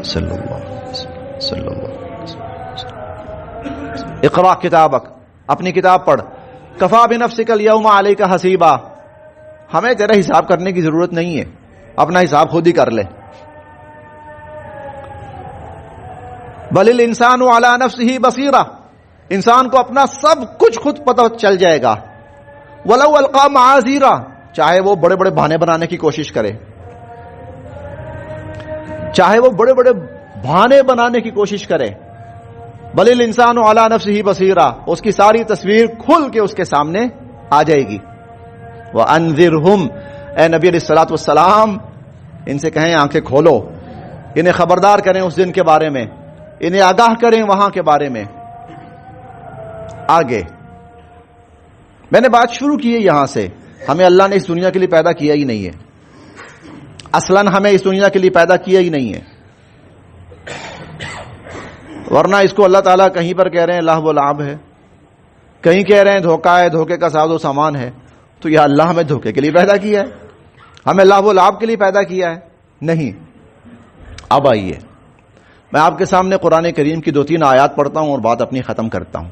صلی اللہ علیہ وسلم, صلی اللہ علیہ وسلم. اقرا کتابک, اپنی کتاب پڑھ. کفا بنفسک الیوم علیک حسیبا, ہمیں تیرا حساب کرنے کی ضرورت نہیں ہے, اپنا حساب خود ہی کر لے. بل الانسان علی نفسہ بصیرہ, انسان کو اپنا سب کچھ خود پتہ چل جائے گا. ولو القا معاذیرا, چاہے وہ بڑے بڑے بہانے بنانے کی کوشش کرے, چاہے وہ بڑے بڑے بہانے بنانے کی کوشش کرے. بل الانسان علی نفسہ بصیرہ, اس کی ساری تصویر کھل کے اس کے سامنے آ جائے گی. وَأَنذِرْهُمْ, اے نبی علیہ الصلوۃ والسلام ان سے کہیں آنکھیں کھولو, انہیں خبردار کریں اس دن کے بارے میں, انہیں آگاہ کریں وہاں کے بارے میں. آگے میں نے بات شروع کی ہے یہاں سے. ہمیں اللہ نے اس دنیا کے لیے پیدا کیا ہی نہیں ہے. اصلاً ہمیں اس دنیا کے لیے پیدا کیا ہی نہیں ہے. ورنہ اس کو اللہ تعالیٰ کہیں پر کہہ رہے ہیں لہو و لعب ہے, کہیں کہہ رہے ہیں دھوکہ ہے, دھوکے کا ساز و سامان ہے. تو یا اللہ ہمیں دھوکے کے لیے پیدا کیا ہے, ہمیں لہو و لعب کے لیے پیدا کیا ہے؟ نہیں. اب آئیے میں آپ کے سامنے قرآن کریم کی 2-3 آیات پڑھتا ہوں اور بات اپنی ختم کرتا ہوں.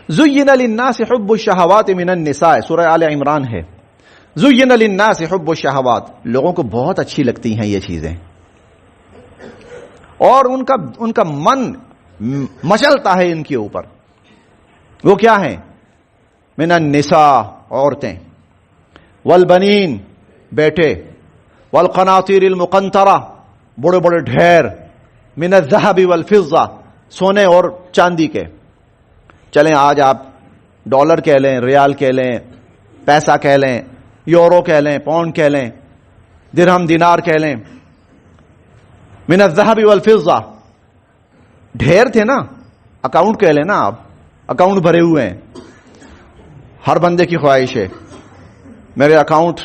زُيِّنَ لِلنَّاسِ حُبُّ الشَّهَوَاتِ مِنَ النِّسَاءِ, سورہ آل عمران ہے. زُيِّنَ لِلنَّاسِ حُبُّ الشَّهَوَاتِ, لوگوں کو بہت اچھی لگتی ہیں یہ چیزیں, اور ان کا من مچلتا ہے ان کے اوپر. وہ کیا ہیں؟ من النساء, عورتیں, والبنین, بیٹے, والقناطیر المقنطرہ, بڑے بڑے ڈھیر, من الذهب والفضہ, سونے اور چاندی کے. چلیں آج آپ ڈالر کہہ لیں, ریال کہہ لیں, پیسہ کہہ لیں, یورو کہہ لیں, پاؤنڈ کہہ لیں, درہم دینار کہہ لیں. من الذهب والفضہ, ڈھیر تھے نا, اکاؤنٹ کہہ لیں نا آپ, اکاؤنٹ بھرے ہوئے ہیں. ہر بندے کی خواہش ہے میرے اکاؤنٹ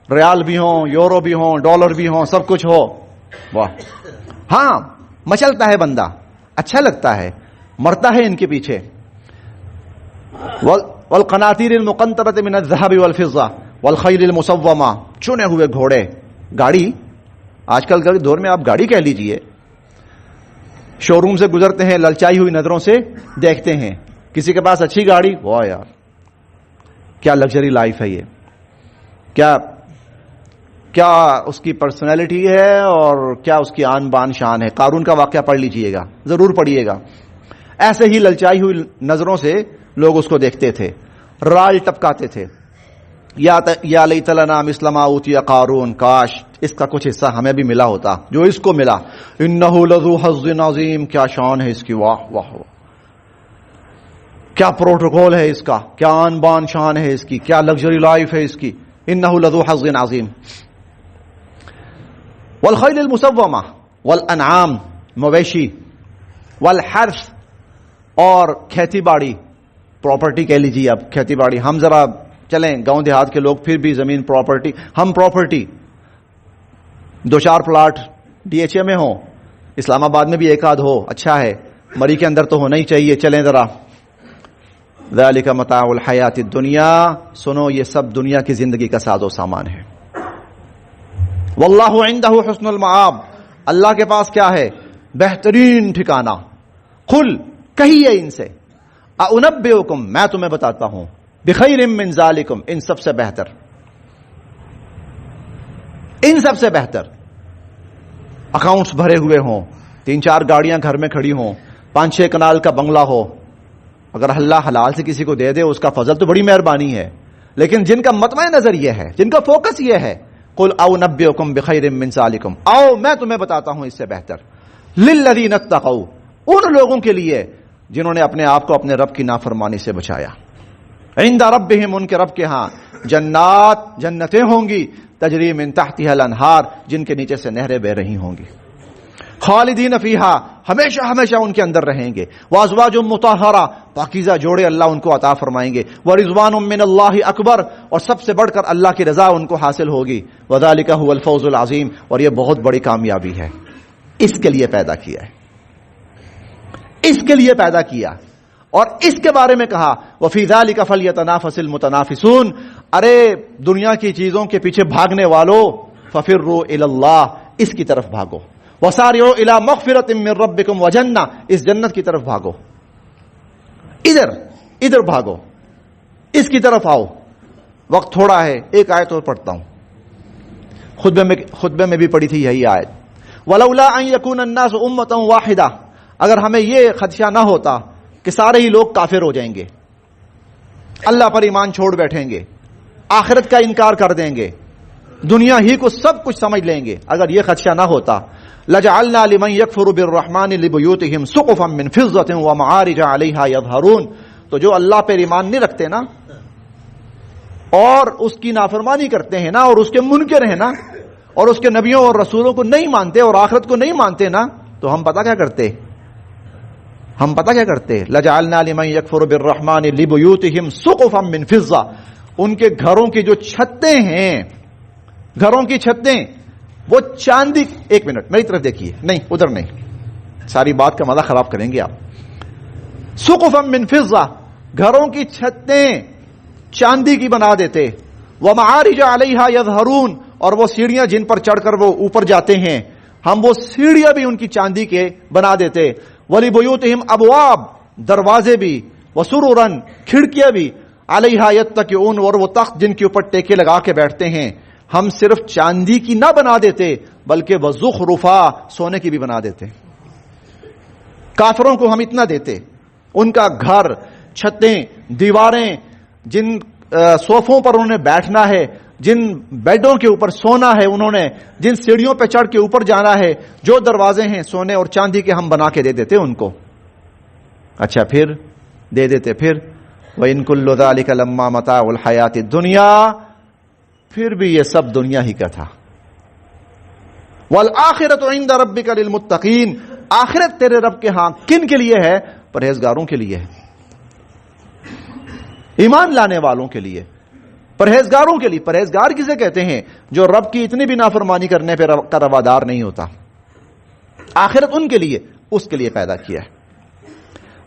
ریال بھی ہوں, یورو بھی ہوں, ڈالر بھی ہوں, سب کچھ ہو. واہ, ہاں مچلتا ہے بندہ, اچھا لگتا ہے, مرتا ہے ان کے پیچھے. والقناطیر المقنطرۃ من الذهب والفضہ والخیل المسومہ, چنے ہوئے گھوڑے, گاڑی. آج کل کے دور میں آپ گاڑی کہہ لیجئے, شو روم سے گزرتے ہیں, للچائی ہوئی نظروں سے دیکھتے ہیں, کسی کے پاس اچھی گاڑی, واہ یار کیا لگژری لائف ہے یہ, کیا اس کی پرسنالٹی ہے اور کیا اس کی آن بان شان ہے. قارون کا واقعہ پڑھ لیجئے گا, ضرور پڑھیے گا. ایسے ہی للچائی ہوئی نظروں سے لوگ اس کو دیکھتے تھے, رال ٹپکاتے تھے, یا لیت لنا مثل ما اوتی قارون, کاش اس کا کچھ حصہ ہمیں بھی ملا ہوتا جو اس کو ملا. انہ لذو حظ عظیم, کیا شان ہے اس کی, واہ واہ, کیا پروٹوکول ہے اس کا, کیا آن بان شان ہے اس کی, کیا لگژری لائف ہے اس کی. انہ لذو حظ عظیم. والخیل المسومہ والانعام, مویشی, والحرث, اور کھیتی باڑی, پراپرٹی کہہ لیجیے. اب کھیتی باڑی, ہم ذرا چلیں گاؤں دیہات کے لوگ پھر بھی زمین پراپرٹی, ہم property 2-4 plot D H A میں ہوں, اسلام آباد میں بھی ایک آدھ ہو, اچھا ہے, مری کے اندر تو ہونا ہی چاہیے. چلیں ذرا, ذالک متاع الحیات الدنیا, سنو یہ سب دنیا کی زندگی کا ساز و سامان ہے. واللہ عندہ حسن المآب, اللہ کے پاس کیا ہے؟ بہترین ٹھکانہ. قل, کہیے ان سے, اعنبئکم, میں تمہیں بتاتا ہوں, بخیر من ذالکم, ان سب سے بہتر, ان سب سے بہتر. اکاؤنٹس بھرے ہوئے ہوں, 3-4 گاڑیاں گھر میں کھڑی ہوں, 5-6 کنال کا بنگلہ ہو. اگر اللہ حلال سے کسی کو دے دے اس کا فضل تو بڑی مہربانی ہے, لیکن جن کا مطمع نظر یہ ہے, جن کا فوکس یہ ہے, قل اعنبئکم بخیر من ذالکم, آؤ میں تمہیں بتاتا ہوں اس سے بہتر. للذین اتقوا, ان لوگوں کے لیے جنہوں نے اپنے آپ کو اپنے رب کی نافرمانی سے بچایا. عند ربہم, ان کے رب کے ہاں, جنات, جنتیں ہوں گی, تجری من تحتها الانہار, جن کے نیچے سے نہریں بہ رہی ہوں گی. خالدین فیہا, ہمیشہ ہمیشہ ان کے اندر رہیں گے. وازواج مطہرہ, پاکیزہ جوڑے اللہ ان کو عطا فرمائیں گے. ورضوان من اللہ اکبر, اور سب سے بڑھ کر اللہ کی رضا ان کو حاصل ہوگی. وذالک هو الفوز العظیم, اور یہ بہت بڑی کامیابی ہے. اس کے لیے پیدا کیا ہے, اس کے لیے پیدا کیا, اور اس کے بارے میں کہا وفی ذالک فلیتنافس المتنافسون, ارے دنیا کی چیزوں کے پیچھے بھاگنے والو, ففروا الی اللہ, اس کی طرف بھاگو. وسارعوا الی مغفرۃ من ربکم وجنہ, اس جنت کی طرف بھاگو. ادھر بھاگو, اس کی طرف آؤ. وقت تھوڑا ہے, ایک آیت اور پڑھتا ہوں, خطبے میں بھی پڑھی تھی یہی آیت. ولولا ان یکون الناس امۃ واحدہ, اگر ہمیں یہ خدشہ نہ ہوتا کہ سارے ہی لوگ کافر ہو جائیں گے, اللہ پر ایمان چھوڑ بیٹھیں گے, آخرت کا انکار کر دیں گے, دنیا ہی کو سب کچھ سمجھ لیں گے, اگر یہ خدشہ نہ ہوتا, لجعلنا لمن يكفر بالرحمن لبيوتهم سقفا من فضة ومعارج عليها يظهرون, تو جو اللہ پر ایمان نہیں رکھتے نا, اور اس کی نافرمانی کرتے ہیں نا, اور اس کے منکر ہیں نا, اور اس کے نبیوں اور رسولوں کو نہیں مانتے اور آخرت کو نہیں مانتے نا, تو ہم پتہ کیا کرتے, ہم پتہ کیا کرتے؟ لجعلنا لمن یکفر بالرحمن لبیوتہم سقفا من فضہ، ان کے گھروں کی جو چھتیں ہیں، گھروں کی چھتیں وہ چاندی. ایک منٹ میری طرف دیکھیے، نہیں ادھر نہیں، ساری بات کا مزہ خراب کریں گے آپ. سقفا من فضہ، گھروں کی چھتیں چاندی کی بنا دیتے. ومعارج علیہا یظہرون، اور وہ سیڑھیاں جن پر چڑھ کر وہ اوپر جاتے ہیں، ہم وہ سیڑھیاں بھی ان کی چاندی کے بنا دیتے. وَلِبُيُوتِهِمْ ابواب، دروازے بھی، وسررا، کھڑکیاں بھی، علیہا یتکئون، اور وہ تخت جن کے اوپر ٹیکے لگا کے بیٹھتے ہیں، ہم صرف چاندی کی نہ بنا دیتے بلکہ وزخرفا، سونے کی بھی بنا دیتے. کافروں کو ہم اتنا دیتے، ان کا گھر، چھتیں، دیواریں، جن صوفوں پر انہوں نے بیٹھنا ہے، جن بیڈوں کے اوپر سونا ہے انہوں نے، جن سیڑھیوں پہ چڑھ کے اوپر جانا ہے، جو دروازے ہیں سونے اور چاندی کے ہم بنا کے دے دیتے ان کو. اچھا پھر دے دیتے، پھر وَإِن كُلُّ ذَلِكَ لَمَّا مَتَاعُ الْحَيَاةِ الدُّنْيَا، پھر بھی یہ سب دنیا ہی کا تھا. وَالْآخِرَةُ عِندَ رَبِّكَ لِلْمُتَّقِينَ، آخرت تیرے رب کے ہاں کن کے لیے ہے؟ پرہیزگاروں کے لیے ہے، ایمان لانے والوں کے لیے، پرہیزگاروں کے لیے. پرہیزگار کسے کہتے ہیں؟ جو رب کی اتنی بھی نافرمانی کرنے پہ روادار نہیں ہوتا. آخرت ان کے لیے، اس کے لیے پیدا کیا ہے.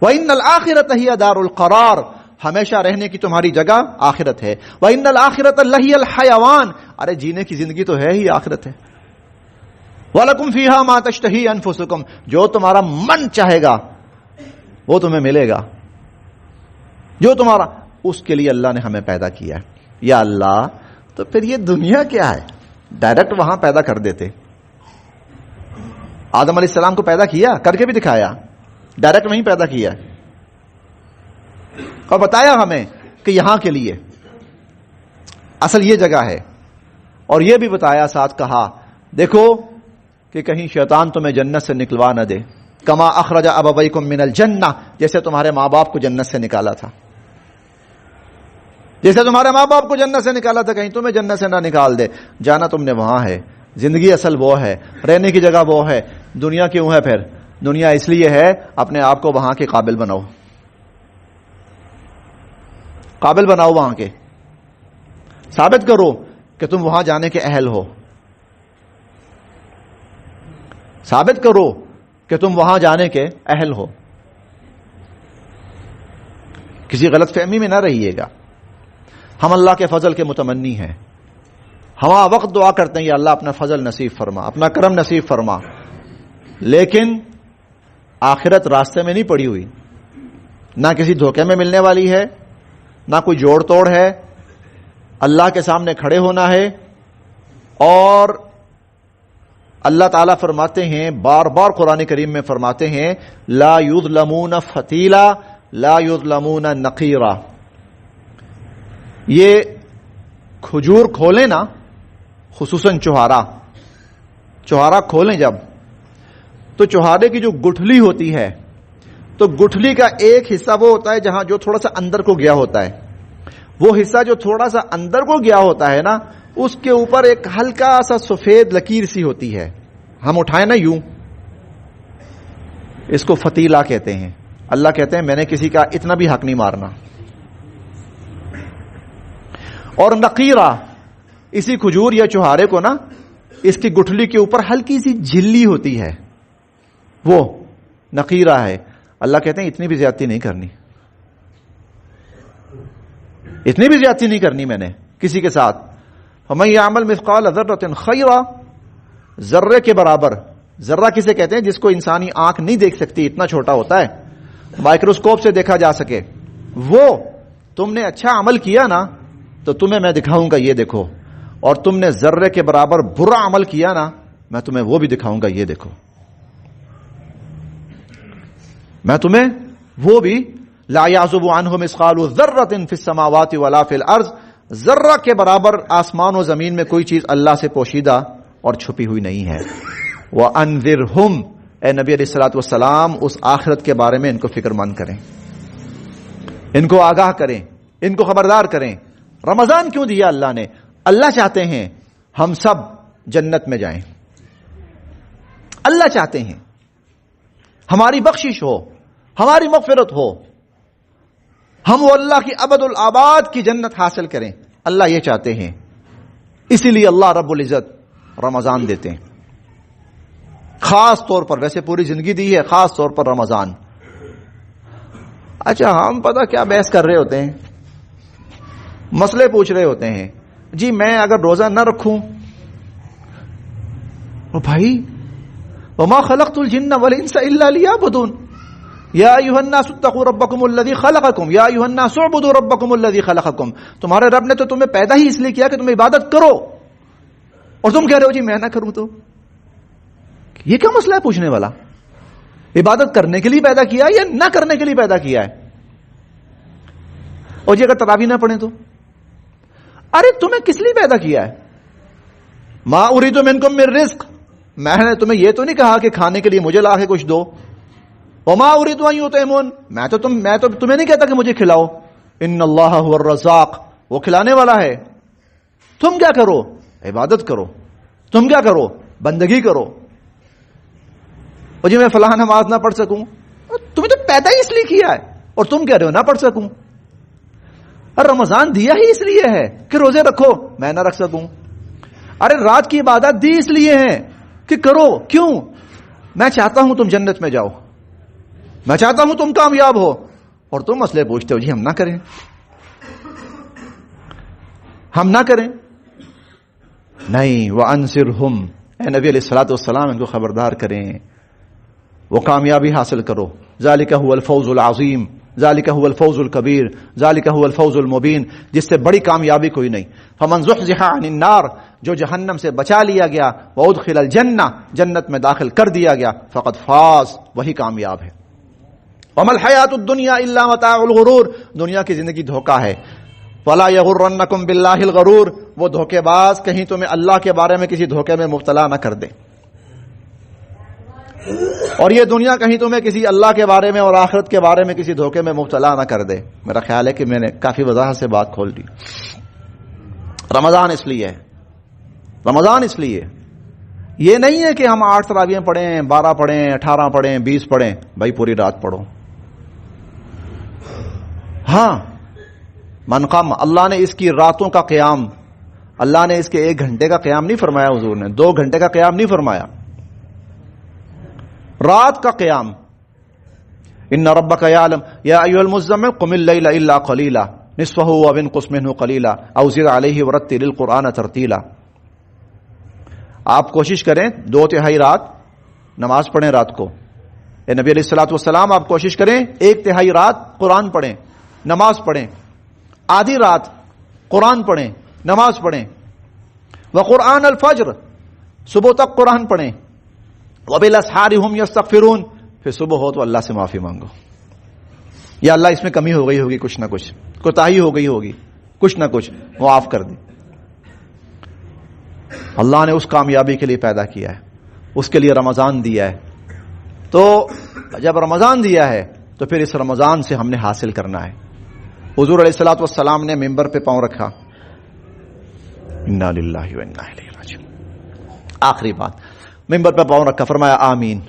وَإِنَّ الْآخِرَةَ هِيَ دَارُ الْقَرَارِ، ہمیشہ رہنے کی تمہاری جگہ آخرت ہے. وَإِنَّ الْآخِرَةَ لَهِيَ الْحَيَوَانِ، ارے جینے کی زندگی تو ہے ہی آخرت ہے. وَلَكُمْ فِيهَا مَا تَشْتَهِي أَنفُسُكُمْ، جو تمہارا من چاہے گا وہ تمہیں ملے گا، جو تمہارا، اس کے لیے اللہ نے ہمیں پیدا کیا ہے. یا اللہ، تو پھر یہ دنیا کیا ہے؟ ڈائریکٹ وہاں پیدا کر دیتے. آدم علیہ السلام کو پیدا کیا، کر کے بھی دکھایا، ڈائریکٹ وہیں پیدا کیا اور بتایا ہمیں کہ یہاں کے لیے اصل یہ جگہ ہے. اور یہ بھی بتایا، ساتھ کہا دیکھو کہ کہیں شیطان تمہیں جنت سے نکلوا نہ دے. کما اخرج ابویکم من الجنہ، جیسے تمہارے ماں باپ کو جنت سے نکالا تھا، جیسے تمہارے ماں باپ کو جنت سے نکالا تھا، کہیں تمہیں جنت سے نہ نکال دے. جانا تم نے وہاں ہے، زندگی اصل وہ ہے، رہنے کی جگہ وہ ہے. دنیا کیوں ہے پھر؟ دنیا اس لیے ہے اپنے آپ کو وہاں کے قابل بناؤ، قابل بناؤ، وہاں کے ثابت کرو کہ تم وہاں جانے کے اہل ہو، ثابت کرو کہ تم وہاں جانے کے اہل ہو. کسی غلط فہمی میں نہ رہیے گا. ہم اللہ کے فضل کے متمنی ہیں، ہم وقت دعا کرتے ہیں یا اللہ اپنا فضل نصیب فرما، اپنا کرم نصیب فرما، لیکن آخرت راستے میں نہیں پڑی ہوئی، نہ کسی دھوکے میں ملنے والی ہے، نہ کوئی جوڑ توڑ ہے. اللہ کے سامنے کھڑے ہونا ہے. اور اللہ تعالیٰ فرماتے ہیں، بار بار قرآن کریم میں فرماتے ہیں، لا یظلمون فتیلا لا یظلمون نقیرا. یہ کھجور کھولیں نا، خصوصاً چوہارا کھولیں جب، تو چوہارے کی جو گٹھلی ہوتی ہے، تو گٹھلی کا ایک حصہ وہ ہوتا ہے جہاں جو تھوڑا سا اندر کو گیا ہوتا ہے، وہ حصہ جو تھوڑا سا اندر کو گیا ہوتا ہے نا، اس کے اوپر ایک ہلکا سا سفید لکیر سی ہوتی ہے. ہم اٹھائیں نا یوں، اس کو فتیلہ کہتے ہیں. اللہ کہتے ہیں میں نے کسی کا اتنا بھی حق نہیں مارنا. اور نقیرہ، اسی کھجور یا چوہارے کو نا، اس کی گٹھلی کے اوپر ہلکی سی جھلی ہوتی ہے، وہ نقیرہ ہے. اللہ کہتے ہیں اتنی بھی زیادتی نہیں کرنی، اتنی بھی زیادتی نہیں کرنی میں نے کسی کے ساتھ. فَمَن يَعْمَلْ مِثْقَالَ ذَرَّةٍ خَيْرًا، ذرے کے برابر. ذرہ کسے کہتے ہیں؟ جس کو انسانی آنکھ نہیں دیکھ سکتی، اتنا چھوٹا ہوتا ہے، مائکروسکوپ سے دیکھا جا سکے. وہ تم نے اچھا عمل کیا نا، تو تمہیں میں دکھاؤں گا یہ دیکھو. اور تم نے ذرے کے برابر برا عمل کیا نا، میں تمہیں وہ بھی دکھاؤں گا یہ دیکھو. میں تمہیں وہ بھی، لا يعزب عنه مثقال ذرة في السماوات ولا في الارض، ذرہ کے برابر آسمان و زمین میں کوئی چیز اللہ سے پوشیدہ اور چھپی ہوئی نہیں ہے. وَأَنذِرْهُمْ، اے نبی علیہ الصلوۃ والسلام اس آخرت کے بارے میں ان کو فکر مند کریں، ان کو آگاہ کریں، ان کو خبردار کریں. رمضان کیوں دیا اللہ نے؟ اللہ چاہتے ہیں ہم سب جنت میں جائیں، اللہ چاہتے ہیں ہماری بخشش ہو، ہماری مغفرت ہو، ہم وہ اللہ کی ابد الآباد کی جنت حاصل کریں، اللہ یہ چاہتے ہیں. اسی لیے اللہ رب العزت رمضان دیتے ہیں خاص طور پر. ویسے پوری زندگی دی ہے، خاص طور پر رمضان. اچھا ہم پتہ کیا بحث کر رہے ہوتے ہیں، مسئلے پوچھ رہے ہوتے ہیں. جی میں اگر روزہ نہ رکھوں، بھائی وما خلقت الجن والانس الا ليعبدون یا ایھا الناس اتقوا ربکم الذی خلقکم یا ایھا الناس اعبدوا ربکم الذی خلقکم. تمہارے رب نے تو تمہیں پیدا ہی اس لیے کیا کہ تم عبادت کرو، اور تم کہہ رہے ہو جی میں نہ کروں. تو یہ کیا مسئلہ ہے پوچھنے والا؟ عبادت کرنے کے لیے پیدا کیا یا نہ کرنے کے لیے پیدا کیا ہے؟ اور جی اگر تراویح نہ پڑھیں تو ارے تمہیں کس لیے پیدا کیا ہے؟ ما اريد منکم من رزق، میں نے تمہیں یہ تو نہیں کہا کہ کھانے کے لیے مجھے لا کے کچھ دو. وما اريد ان يطعمون، میں تو تمہیں نہیں کہتا کہ مجھے کھلاؤ. ان اللہ هو الرزاق، وہ کھلانے والا ہے. تم کیا کرو؟ عبادت کرو. تم کیا کرو؟ بندگی کرو. اور جی میں فلاں نماز نہ پڑھ سکوں، تمہیں تو پیدا ہی اس لیے کیا ہے، اور تم کہہ رہے ہو نہ پڑھ سکوں. اور رمضان دیا ہی اس لیے ہے کہ روزے رکھو، میں نہ رکھ سکوں. ارے رات کی عبادت دی اس لیے ہے کہ کرو. کیوں؟ میں چاہتا ہوں تم جنت میں جاؤ، میں چاہتا ہوں تم کامیاب ہو، اور تم مسئلے پوچھتے ہو جی ہم نہ کریں، ہم نہ کریں. نہیں، وَأَنذِرْهُمْ، اے نبی علیہ الصلوۃ والسلام ان کو خبردار کریں، وہ کامیابی حاصل کرو. ذالک هو الفوز العظیم، ذالک هو الفوز الکبیر، ذالک هو الفوز المبین، جس سے بڑی کامیابی کوئی نہیں. فمن زحزح عن النار، جو جہنم سے بچا لیا گیا، وادخل الجنہ، جنت میں داخل کر دیا گیا، فقد فاز، وہی کامیاب ہے. وما الحیات الدنیا الا متاع الغرور، دنیا کی زندگی دھوکہ ہے. ولا یغرنکم باللہ الغرور، وہ دھوکے باز کہیں تمہیں اللہ کے بارے میں کسی دھوکے میں مبتلا نہ کر دے، اور یہ دنیا کہیں تمہیں کسی اللہ کے بارے میں اور آخرت کے بارے میں کسی دھوکے میں مبتلا نہ کر دے. میرا خیال ہے کہ میں نے کافی وضاحت سے بات کھول دی. رمضان اس لیے ہے، رمضان اس لیے یہ نہیں ہے کہ ہم 8 تراویح پڑھیں، 12 پڑھیں، 18 پڑھیں، 20 پڑھیں. بھائی پوری رات پڑھو. ہاں من قام، اللہ نے اس کی راتوں کا قیام، اللہ نے اس کے 1 گھنٹے کا قیام نہیں فرمایا، حضور نے 2 گھنٹے کا قیام نہیں فرمایا، رات کا قیام. ان ربک یعلم یا ایھا المزمل قم اللیل الا قلیلا نصفه او انقص منه قلیلا او زد علیہ ورتل القرآن ترتیلا. آپ کوشش کریں 2/3 رات نماز پڑھیں رات کو. اے نبی علیہ الصلوۃ والسلام آپ کوشش کریں 1/3 رات قرآن پڑھیں، نماز پڑھیں، آدھی رات قرآن پڑھیں، نماز پڑھیں. وقرآن الفجر، صبح تک قرآن پڑھیں. وبالاسحار هم یستغفرون، پھر صبح ہو تو اللہ سے معافی مانگو، یا اللہ اس میں کمی ہو گئی ہوگی، کچھ نہ کچھ کوتاہی ہو گئی ہوگی، کچھ نہ کچھ معاف کر دی. اللہ نے اس کامیابی کے لیے پیدا کیا ہے، اس کے لیے رمضان دیا ہے. تو جب رمضان دیا ہے تو پھر اس رمضان سے ہم نے حاصل کرنا ہے. حضور علیہ الصلوۃ والسلام نے ممبر پہ پاؤں رکھا، انا للہ و انا الیہ راجعون، آخری بات، ممبر پہ پاؤں رکھا، فرمایا آمین.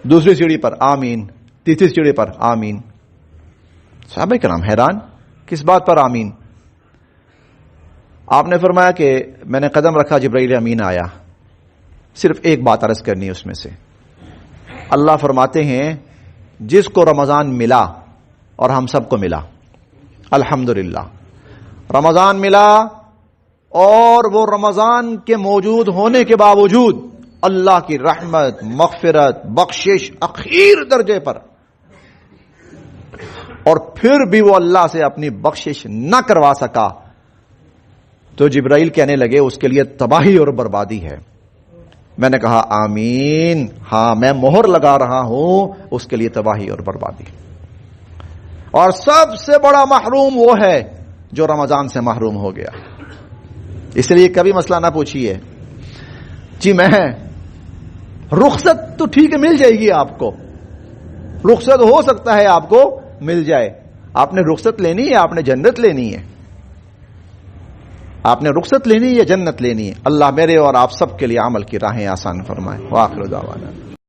دوسری سیڑھی پر آمین، تیسری سیڑھی پر آمین. صحابہ کرام حیران، کس بات پر آمین؟ آپ نے فرمایا کہ میں نے قدم رکھا، جبرائیل امین آیا. صرف ایک بات عرض کرنی ہے اس میں سے. اللہ فرماتے ہیں جس کو رمضان ملا، اور ہم سب کو ملا الحمدللہ، رمضان ملا، اور وہ رمضان کے موجود ہونے کے باوجود اللہ کی رحمت، مغفرت، بخشش اخیر درجے پر، اور پھر بھی وہ اللہ سے اپنی بخشش نہ کروا سکا، تو جبرائیل کہنے لگے اس کے لیے تباہی اور بربادی ہے. میں نے کہا آمین، ہاں میں مہر لگا رہا ہوں اس کے لیے تباہی اور بربادی. اور سب سے بڑا محروم وہ ہے جو رمضان سے محروم ہو گیا. اس لیے کبھی مسئلہ نہ پوچھیے جی میں رخصت تو ٹھیک ہے مل جائے گی، آپ کو رخصت ہو سکتا ہے آپ کو مل جائے. آپ نے رخصت لینی ہے، آپ نے جنت لینی ہے، آپ نے رخصت لینی ہے، جنت لینی ہے. اللہ میرے اور آپ سب کے لیے عمل کی راہیں آسان فرمائے. وآخر دعوانا